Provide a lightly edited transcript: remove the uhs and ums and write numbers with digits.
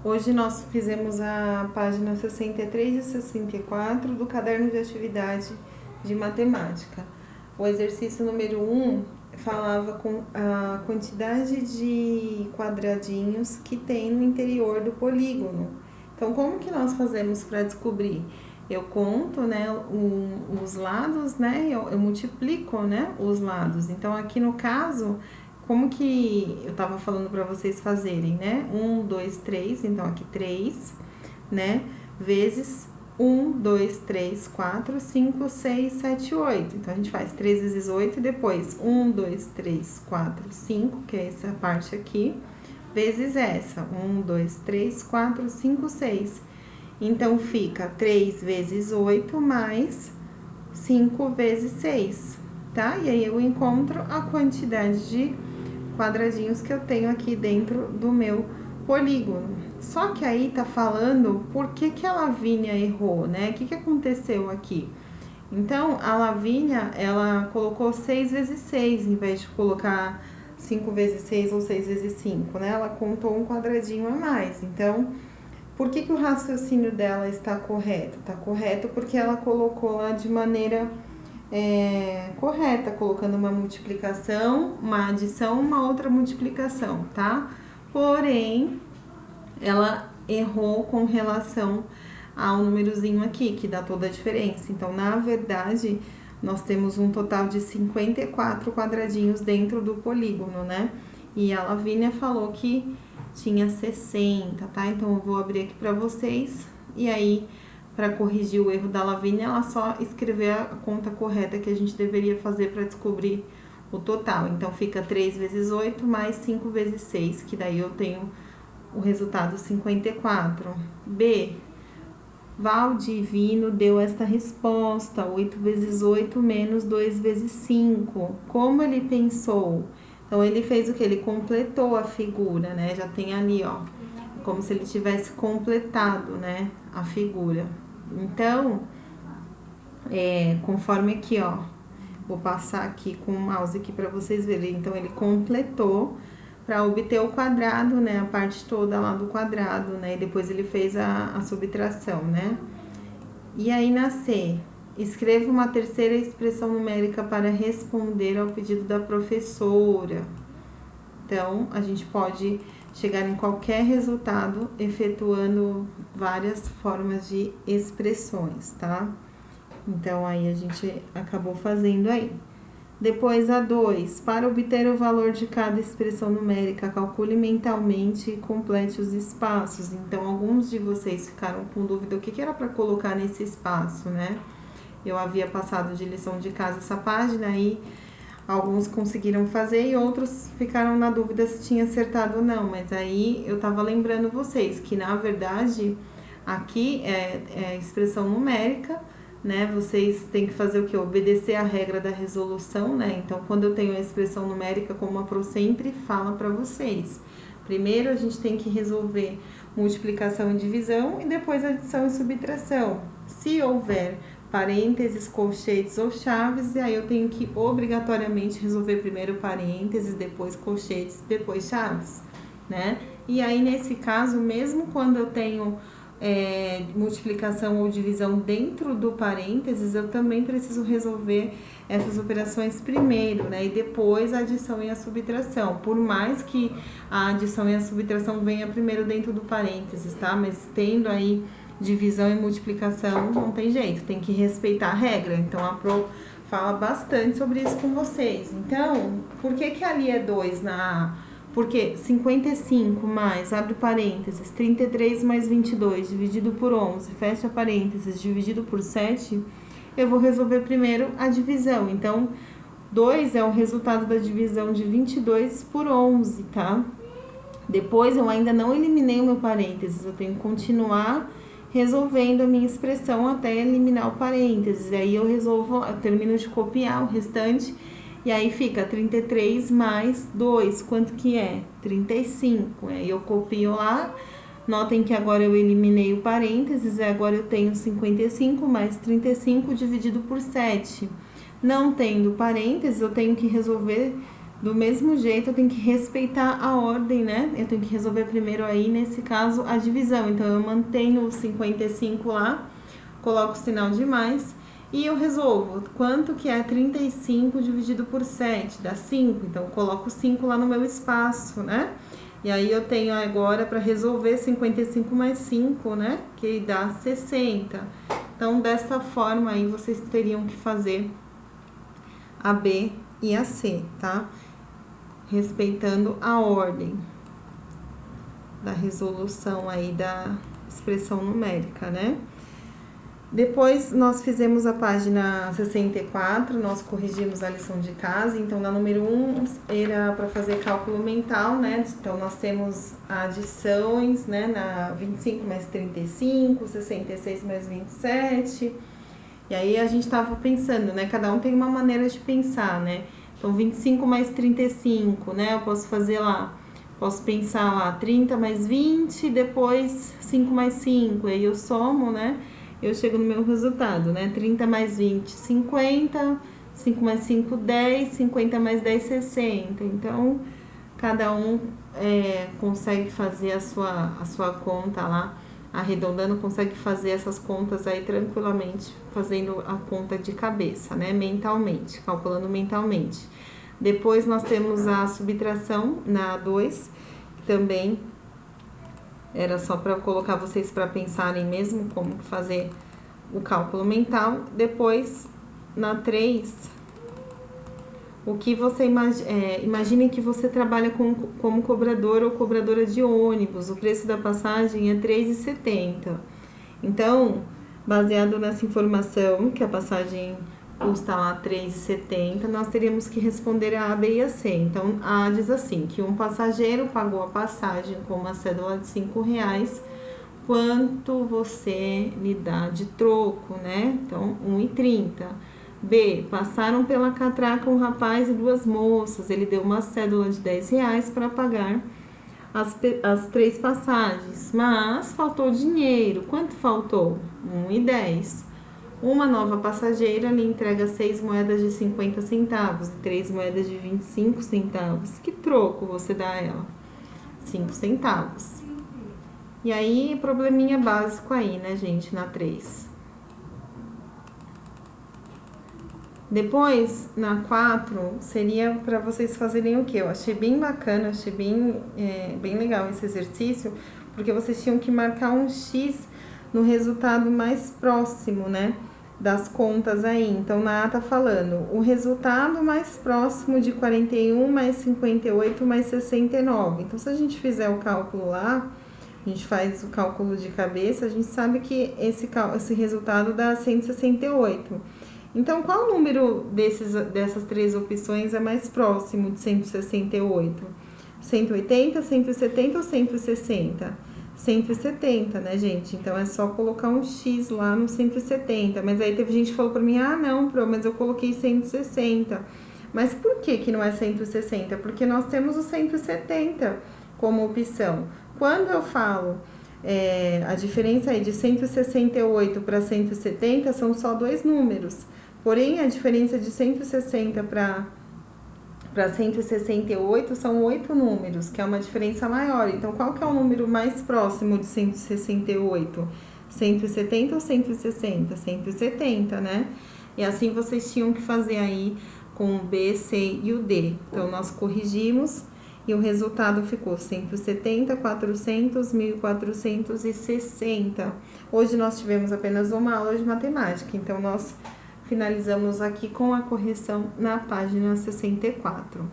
Hoje nós fizemos a página 63 e 64 do caderno de atividade de matemática. O exercício número 1 falava com a quantidade de quadradinhos que tem no interior do polígono. Então, como que nós fazemos para descobrir? Eu conto, né, os lados, né, eu multiplico, né, os lados. Então, aqui no caso, como que eu tava falando para vocês fazerem, né? 1, 2, 3, então aqui 3, né? Vezes 1, 2, 3, 4, 5, 6, 7, 8. Então, a gente faz 3 vezes 8 e depois 1, 2, 3, 4, 5, que é essa parte aqui, vezes essa. 1, 2, 3, 4, 5, 6. Então, fica 3 vezes 8 mais 5 vezes 6, tá? E aí eu encontro a quantidade de quadradinhos que eu tenho aqui dentro do meu polígono. Só que aí tá falando por que a Lavínia errou, né? O que aconteceu aqui? Então, a Lavínia, ela colocou 6 vezes 6, em vez de colocar 5 vezes 6 ou 6 vezes 5, né? Ela contou um quadradinho a mais. Então, por que o raciocínio dela está correto? Está correto porque ela colocou lá de maneira correta, colocando uma multiplicação, uma adição, uma outra multiplicação, tá? Porém, ela errou com relação ao númerozinho aqui, que dá toda a diferença. Então, na verdade, nós temos um total de 54 quadradinhos dentro do polígono, né? E a Lavínia falou que tinha 60, tá? Então, eu vou abrir aqui para vocês e aí, para corrigir o erro da Lavínia, ela só escrever a conta correta que a gente deveria fazer para descobrir o total. Então, fica 3 vezes 8 mais 5 vezes 6, que daí eu tenho o resultado 54. B. Valdivino deu esta resposta, 8 vezes 8 menos 2 vezes 5. Como ele pensou? Então, ele fez o que? Ele completou a figura, né? Já tem ali, ó, como se ele tivesse completado, né, a figura. Então, conforme aqui, ó, vou passar aqui com o mouse aqui para vocês verem. Então, ele completou para obter o quadrado, né, a parte toda lá do quadrado, né, e depois ele fez a subtração, né. E aí, na C, escreva uma terceira expressão numérica para responder ao pedido da professora. Então, a gente pode chegar em qualquer resultado efetuando várias formas de expressões, tá? Então, aí a gente acabou fazendo aí. Depois, a 2. Para obter o valor de cada expressão numérica, calcule mentalmente e complete os espaços. Então, alguns de vocês ficaram com dúvida o que era para colocar nesse espaço, né? Eu havia passado de lição de casa essa página aí. Alguns conseguiram fazer e outros ficaram na dúvida se tinha acertado ou não. Mas aí eu tava lembrando vocês que, na verdade, aqui é expressão numérica, né? Vocês têm que fazer o quê? Obedecer a regra da resolução, né? Então, quando eu tenho a expressão numérica, como a Pro sempre fala para vocês. Primeiro, a gente tem que resolver multiplicação e divisão e depois adição e subtração. Se houver parênteses, colchetes ou chaves, e aí eu tenho que obrigatoriamente resolver primeiro parênteses, depois colchetes, depois chaves, né? E aí, nesse caso, mesmo quando eu tenho multiplicação ou divisão dentro do parênteses, eu também preciso resolver essas operações primeiro, né? E depois a adição e a subtração. Por mais que a adição e a subtração venha primeiro dentro do parênteses, tá? Mas tendo aí divisão e multiplicação, não tem jeito, tem que respeitar a regra. Então, a Pro fala bastante sobre isso com vocês. Então, por que ali é 2 na A? Porque 55 mais, abre parênteses, 33 mais 22, dividido por 11, fecha parênteses, dividido por 7, eu vou resolver primeiro a divisão. Então, 2 é o resultado da divisão de 22 por 11, tá? Depois, eu ainda não eliminei o meu parênteses, eu tenho que continuar resolvendo a minha expressão até eliminar o parênteses. Aí eu resolvo, eu termino de copiar o restante. E aí fica 33 mais 2, quanto que é? 35. Aí eu copio lá, notem que agora eu eliminei o parênteses, e agora eu tenho 55 mais 35 dividido por 7. Não tendo parênteses, eu tenho que resolver Do mesmo jeito, eu tenho que respeitar a ordem, né? Eu tenho que resolver primeiro aí, nesse caso, a divisão. Então, eu mantenho o 55 lá, coloco o sinal de mais e eu resolvo. Quanto que é 35 dividido por 7? Dá 5. Então, eu coloco 5 lá no meu espaço, né? E aí, eu tenho agora para resolver 55 mais 5, né? Que dá 60. Então, dessa forma aí, vocês teriam que fazer a B e a C, tá? Respeitando a ordem da resolução aí da expressão numérica, né? Depois, nós fizemos a página 64, nós corrigimos a lição de casa. Então, na número 1, era para fazer cálculo mental, né? Então, nós temos adições, né? Na 25 mais 35, 66 mais 27. E aí, a gente estava pensando, né? Cada um tem uma maneira de pensar, né? Então, 25 mais 35, né? Eu posso fazer lá, posso pensar lá, 30 mais 20, depois 5 mais 5. Aí eu somo, né? Eu chego no meu resultado, né? 30 mais 20, 50. 5 mais 5, 10. 50 mais 10, 60. Então, cada um consegue fazer a sua conta lá. Arredondando, consegue fazer essas contas aí tranquilamente, fazendo a conta de cabeça, né? Mentalmente, calculando mentalmente. Depois nós temos a subtração na 2, que também era só para colocar vocês para pensarem mesmo como fazer o cálculo mental. Depois, na 3, o que você imagine que você trabalha como cobrador ou cobradora de ônibus. O preço da passagem é R$ 3,70. Então, baseado nessa informação, que a passagem custa lá R$ 3,70, nós teríamos que responder a B e a C. Então, A diz assim, que um passageiro pagou a passagem com uma cédula de R$ 5,00, quanto você lhe dá de troco, né? Então, R$ 1,30. B, passaram pela catraca um rapaz e 2 moças. Ele deu uma cédula de R$ 10 para pagar as 3 passagens, mas faltou dinheiro. Quanto faltou? R$ 1,10. Uma nova passageira lhe entrega 6 moedas de 50 centavos e 3 moedas de 25 centavos. Que troco você dá a ela? 5 centavos. E aí, probleminha básico aí, né, gente, na 3. Depois, na 4, seria para vocês fazerem o quê? Eu achei bem bacana, achei bem legal esse exercício, porque vocês tinham que marcar um X no resultado mais próximo, né, das contas aí. Então, na A tá falando, o resultado mais próximo de 41 mais 58 mais 69. Então, se a gente fizer o cálculo lá, a gente faz o cálculo de cabeça, a gente sabe que esse resultado dá 168. Então, qual número dessas 3 opções é mais próximo de 168? 180, 170 ou 160? 170, né, gente? Então, é só colocar um X lá no 170. Mas aí teve gente que falou pra mim, ah, não, mas eu coloquei 160. Mas por que não é 160? Porque nós temos o 170 como opção. Quando eu falo a diferença aí de 168 para 170 são só 2 números. Porém, a diferença de 160 para 168 são 8 números, que é uma diferença maior. Então, qual que é o número mais próximo de 168? 170 ou 160? 170, né? E assim vocês tinham que fazer aí com o B, C e o D. Então, nós corrigimos e o resultado ficou 170, 400, 1.460. Hoje nós tivemos apenas uma aula de matemática, então nós finalizamos aqui com a correção na página 64.